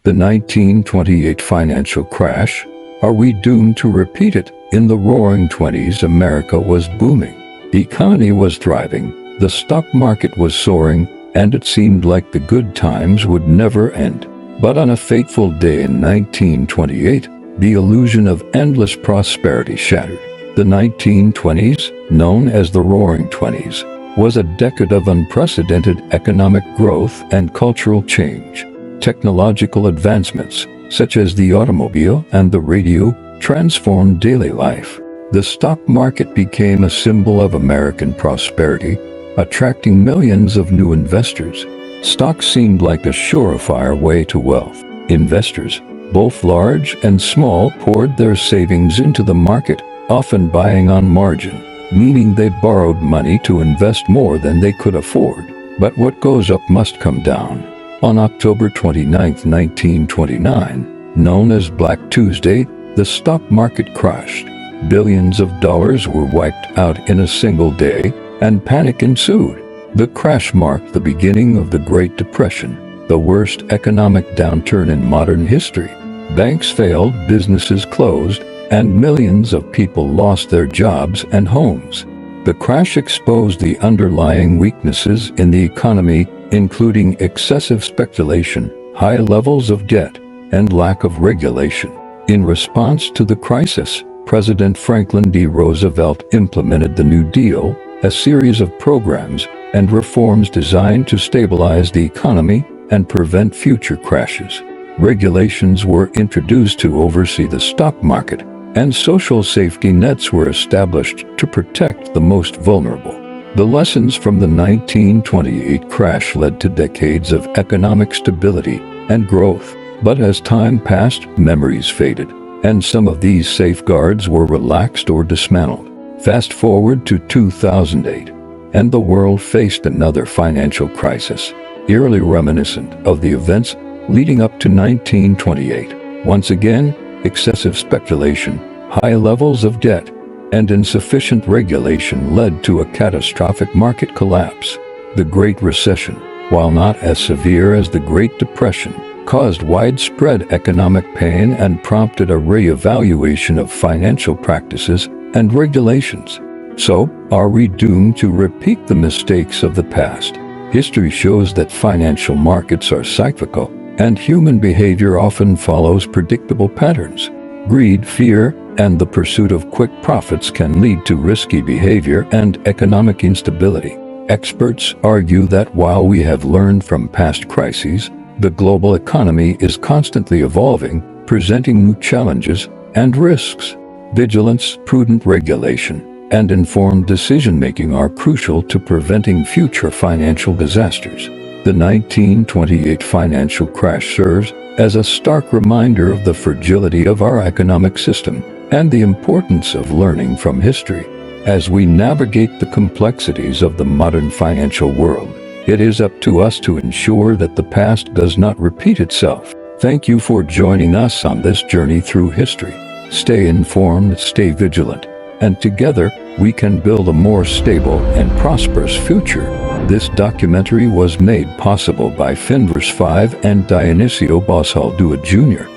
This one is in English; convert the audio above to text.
The 1928 financial crash. Are we doomed to repeat it? In the Roaring Twenties, America was booming. The economy was thriving, the stock market was soaring, and it seemed like the good times would never end. But on a fateful day in 1928, the illusion of endless prosperity shattered. The 1920s, known as the Roaring Twenties, was a decade of unprecedented economic growth and cultural change. Technological advancements, such as the automobile and the radio, transformed daily life. The stock market became a symbol of American prosperity, attracting millions of new investors. Stocks seemed like a surefire way to wealth. Investors, both large and small, poured their savings into the market, often buying on margin, meaning they borrowed money to invest more than they could afford. But what goes up must come down. On October 29, 1929, known as Black Tuesday, the stock market crashed. Billions of dollars were wiped out in a single day, and panic ensued. The crash marked the beginning of the Great Depression, the worst economic downturn in modern history. Banks failed, businesses closed, and millions of people lost their jobs and homes. The crash exposed the underlying weaknesses in the economy, including excessive speculation, high levels of debt, and lack of regulation. In response to the crisis, President Franklin D. Roosevelt implemented the New Deal, a series of programs and reforms designed to stabilize the economy and prevent future crashes. Regulations were introduced to oversee the stock market, and social safety nets were established to protect the most vulnerable. The lessons from the 1928 crash led to decades of economic stability and growth, but as time passed, memories faded, and some of these safeguards were relaxed or dismantled. Fast forward to 2008, and the world faced another financial crisis, eerily reminiscent of the events leading up to 1928. Once again, excessive speculation, high levels of debt, and insufficient regulation led to a catastrophic market collapse. The Great Recession, while not as severe as the Great Depression, caused widespread economic pain and prompted a reevaluation of financial practices and regulations. So, are we doomed to repeat the mistakes of the past? History shows that financial markets are cyclical, and human behavior often follows predictable patterns. Greed, fear, and the pursuit of quick profits can lead to risky behavior and economic instability. Experts argue that while we have learned from past crises, the global economy is constantly evolving, presenting new challenges and risks. Vigilance, prudent regulation, and informed decision-making are crucial to preventing future financial disasters. The 1928 financial crash serves as a stark reminder of the fragility of our economic system and the importance of learning from history. As we navigate the complexities of the modern financial world, it is up to us to ensure that the past does not repeat itself. Thank you for joining us on this journey through history. Stay informed, stay vigilant, and together we can build a more stable and prosperous future. This documentary was made possible by Finverse 5 and Dionisio Bosaldua Jr.